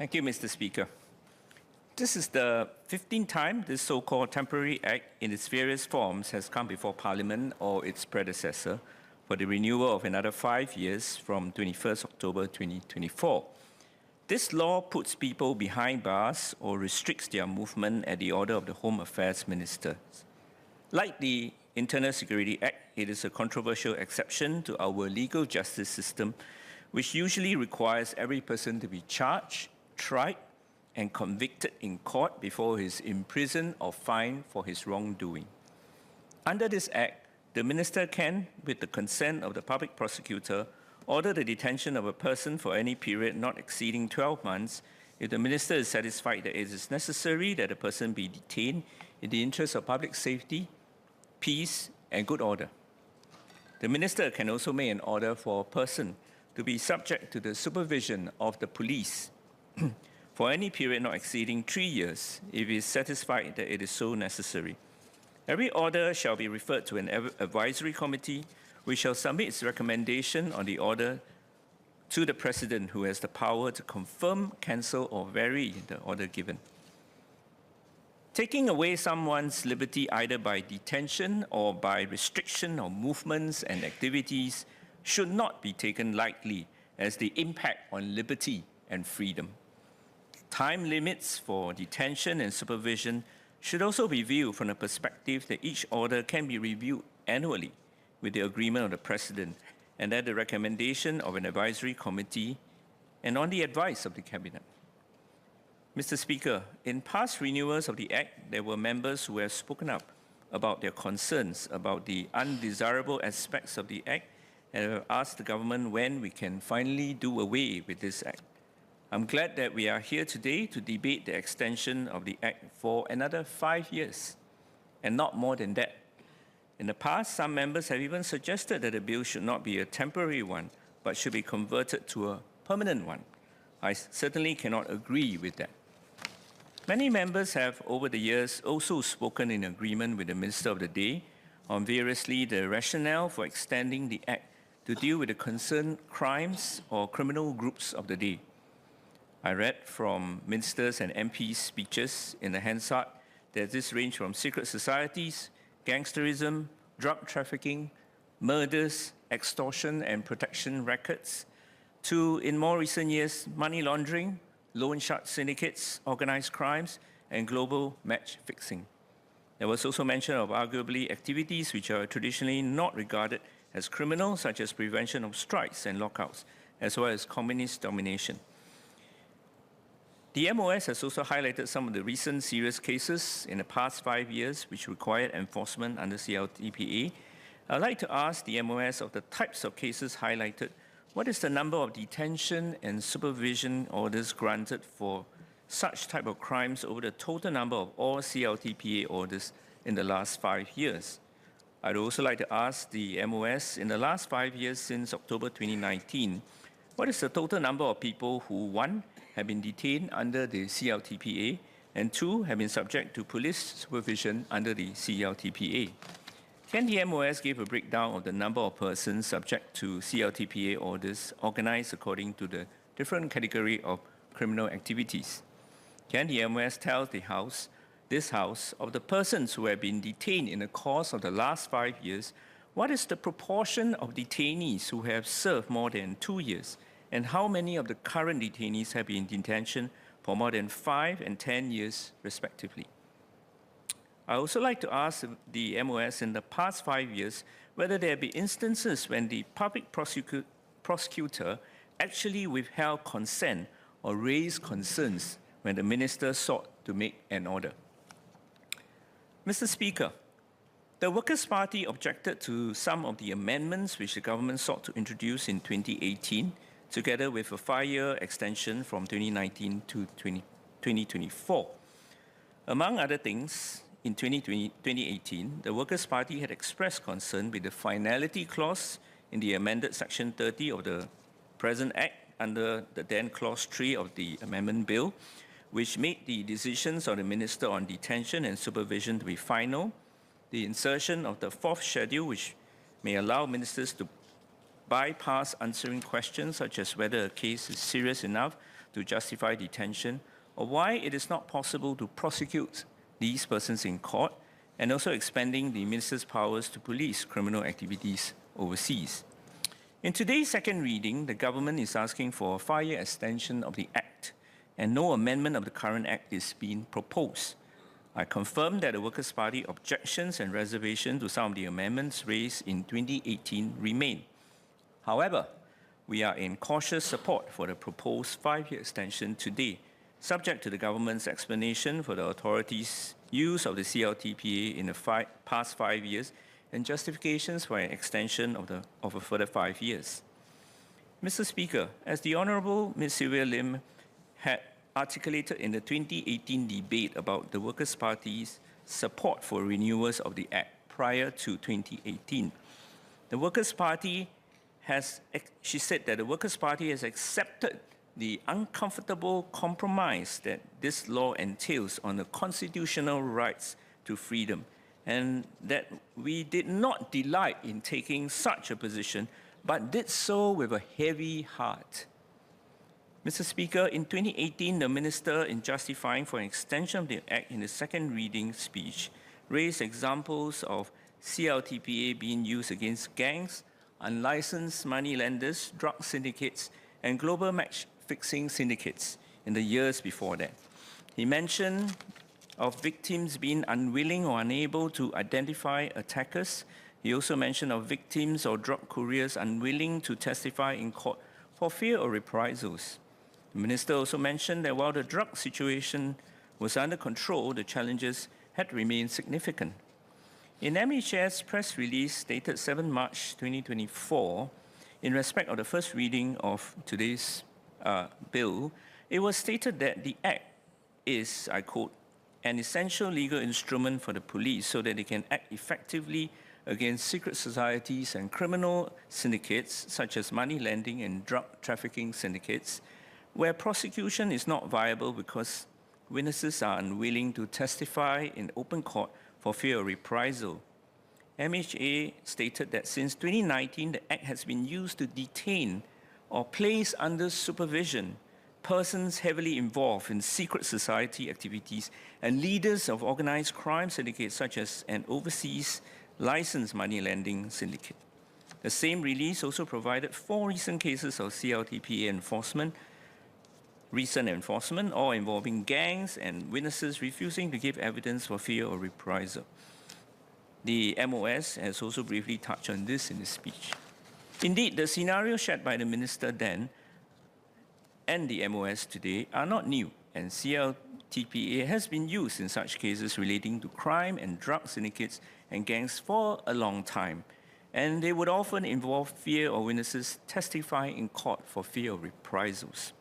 Thank you, Mr. Speaker. This is the 15th time this so-called Temporary Act in its various forms has come before Parliament or its predecessor for the renewal of another 5 years from 21st October 2024. This law puts people behind bars or restricts their movement at the order of the Home Affairs Minister. Like the Internal Security Act, it is a controversial exception to our legal justice system, which usually requires every person to be charged, tried, and convicted in court before he is imprisoned or fined for his wrongdoing. Under this Act, the Minister can, with the consent of the public prosecutor, order the detention of a person for any period not exceeding 12 months if the Minister is satisfied that it is necessary that the person be detained in the interest of public safety, peace, and good order. The Minister can also make an order for a person to be subject to the supervision of the police for any period not exceeding 3 years if he is satisfied that it is so necessary. Every order shall be referred to an advisory committee which shall submit its recommendation on the order to the President, who has the power to confirm, cancel, or vary the order given. Taking away someone's liberty either by detention or by restriction of movements and activities should not be taken lightly as the impact on liberty and freedom. Time limits for detention and supervision should also be viewed from the perspective that each order can be reviewed annually with the agreement of the President and at the recommendation of an advisory committee and on the advice of the Cabinet. Mr. Speaker, in past renewals of the Act, there were members who have spoken up about their concerns about the undesirable aspects of the Act and have asked the government when we can finally do away with this Act. I'm glad that we are here today to debate the extension of the Act for another 5 years, and not more than that. In the past, some members have even suggested that the bill should not be a temporary one, but should be converted to a permanent one. I certainly cannot agree with that. Many members have, over the years, also spoken in agreement with the Minister of the Day on variously the rationale for extending the Act to deal with the concerned crimes or criminal groups of the day. I read from ministers and MPs' speeches in the Hansard that this range from secret societies, gangsterism, drug trafficking, murders, extortion and protection rackets, to, in more recent years, money laundering, loan shark syndicates, organized crimes, and global match fixing. There was also mention of arguably activities which are traditionally not regarded as criminal, such as prevention of strikes and lockouts, as well as communist domination. The MOS has also highlighted some of the recent serious cases in the past 5 years which required enforcement under CLPA. I'd like to ask the MOS of the types of cases highlighted, what is the number of detention and supervision orders granted for such type of crimes over the total number of all CLPA orders in the last 5 years? I'd also like to ask the MOS, in the last 5 years since October 2019, what is the total number of people who, 1, have been detained under the CLPA, and 2, have been subject to police supervision under the CLPA? Can the MOS give a breakdown of the number of persons subject to CLPA orders organized according to the different category of criminal activities? Can the MOS tell the House, this House, of the persons who have been detained in the course of the last 5 years, what is the proportion of detainees who have served more than 2 years? And how many of the current detainees have been in detention for more than 5 and 10 years, respectively? I also like to ask the MOS in the past 5 years whether there have been instances when the public prosecutor actually withheld consent or raised concerns when the minister sought to make an order. Mr. Speaker, the Workers' Party objected to some of the amendments which the government sought to introduce in 2018, together with a 5-year extension from 2019 to 2024. Among other things, in 2018, the Workers' Party had expressed concern with the finality clause in the amended Section 30 of the present Act under the then Clause 3 of the Amendment Bill, which made the decisions of the Minister on detention and supervision to be final, the insertion of the 4th schedule, which may allow ministers to bypass answering questions such as whether a case is serious enough to justify detention, or why it is not possible to prosecute these persons in court, and also expanding the minister's powers to police criminal activities overseas. In today's second reading, the government is asking for a 5-year extension of the Act, and no amendment of the current Act is being proposed. I confirm that the Workers' Party objections and reservations to some of the amendments raised in 2018 remain. However, we are in cautious support for the proposed 5-year extension today, subject to the government's explanation for the authorities' use of the CLTPA in the past 5 years and justifications for an extension of a further 5 years. Mr. Speaker, as the Honourable Ms. Sylvia Lim had articulated in the 2018 debate about the Workers' Party's support for renewals of the Act prior to 2018, the Workers' Party she said that the Workers' Party has accepted the uncomfortable compromise that this law entails on the constitutional rights to freedom, and that we did not delight in taking such a position, but did so with a heavy heart. Mr. Speaker, in 2018, the Minister, in justifying for an extension of the Act in the second reading speech, raised examples of CLTPA being used against gangs, unlicensed money lenders, drug syndicates, and global match-fixing syndicates in the years before that. He mentioned of victims being unwilling or unable to identify attackers. He also mentioned of victims or drug couriers unwilling to testify in court for fear of reprisals. The Minister also mentioned that while the drug situation was under control, the challenges had remained significant. In MHS press release dated 7 March 2024, in respect of the first reading of today's bill, it was stated that the Act is, I quote, an essential legal instrument for the police so that they can act effectively against secret societies and criminal syndicates, such as money lending and drug trafficking syndicates, where prosecution is not viable because witnesses are unwilling to testify in open court for fear of reprisal. MHA stated that since 2019, the Act has been used to detain or place under supervision persons heavily involved in secret society activities and leaders of organized crime syndicates such as an overseas licensed money lending syndicate. The same release also provided 4 recent cases of CLTPA recent enforcement, all involving gangs and witnesses refusing to give evidence for fear of reprisal. The MOS has also briefly touched on this in his speech. Indeed, the scenario shared by the Minister then and the MOS today are not new, and CLTPA has been used in such cases relating to crime and drug syndicates and gangs for a long time, and they would often involve fear of witnesses testifying in court for fear of reprisals.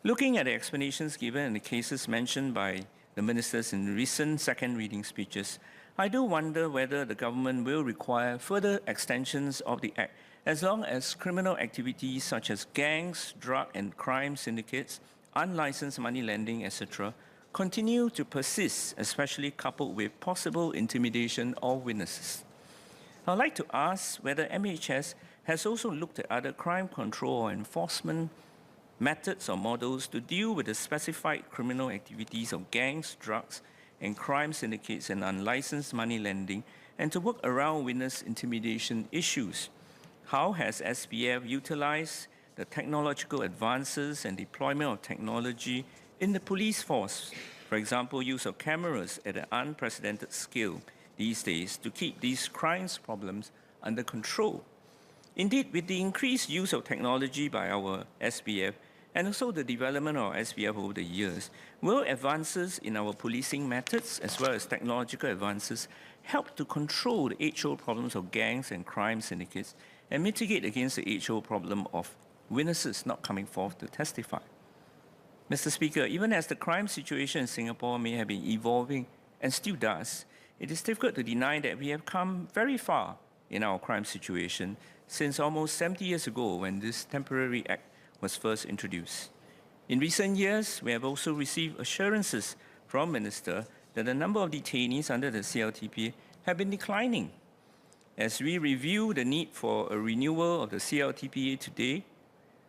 Looking at the explanations given in the cases mentioned by the ministers in recent second reading speeches, I do wonder whether the government will require further extensions of the Act as long as criminal activities such as gangs, drug and crime syndicates, unlicensed money lending, etc., continue to persist, especially coupled with possible intimidation of witnesses. I'd like to ask whether MHS has also looked at other crime control or enforcement methods or models to deal with the specified criminal activities of gangs, drugs, and crime syndicates and unlicensed money lending, and to work around witness intimidation issues. How has SPF utilized the technological advances and deployment of technology in the police force? For example, use of cameras at an unprecedented scale these days to keep these crimes problems under control. Indeed, with the increased use of technology by our SPF and also the development of SPF over the years, will advances in our policing methods as well as technological advances help to control the age-old problems of gangs and crime syndicates and mitigate against the age-old problem of witnesses not coming forth to testify? Mr. Speaker, even as the crime situation in Singapore may have been evolving and still does, it is difficult to deny that we have come very far in our crime situation since almost 70 years ago when this temporary act was first introduced. In recent years, we have also received assurances from Minister that the number of detainees under the CLTPA have been declining. As we review the need for a renewal of the CLTPA today,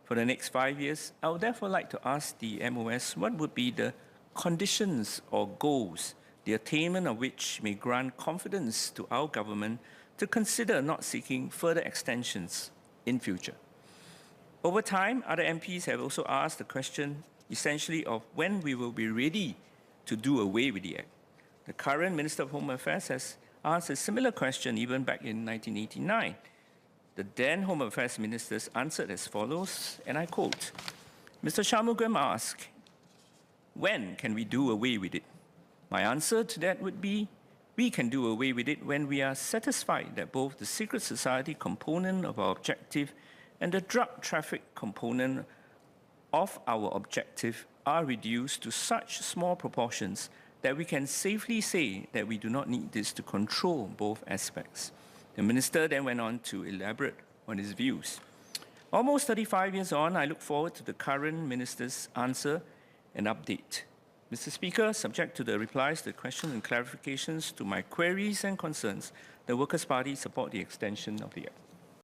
for the next 5 years. I would therefore like to ask the MOS what would be the conditions or goals, the attainment of which may grant confidence to our government to consider not seeking further extensions in future. Over time, other MPs have also asked the question essentially of when we will be ready to do away with the Act. The current Minister of Home Affairs has asked a similar question even back in 1989. The then Home Affairs Ministers answered as follows, and I quote, Mr. Shanmugam asked, when can we do away with it? My answer to that would be, we can do away with it when we are satisfied that both the secret society component of our objective and the drug traffic component of our objective are reduced to such small proportions that we can safely say that we do not need this to control both aspects. The minister then went on to elaborate on his views. Almost 35 years on, I look forward to the current minister's answer and update. Mr. Speaker, subject to the replies to the questions and clarifications to my queries and concerns, the Workers' Party support the extension of the Act.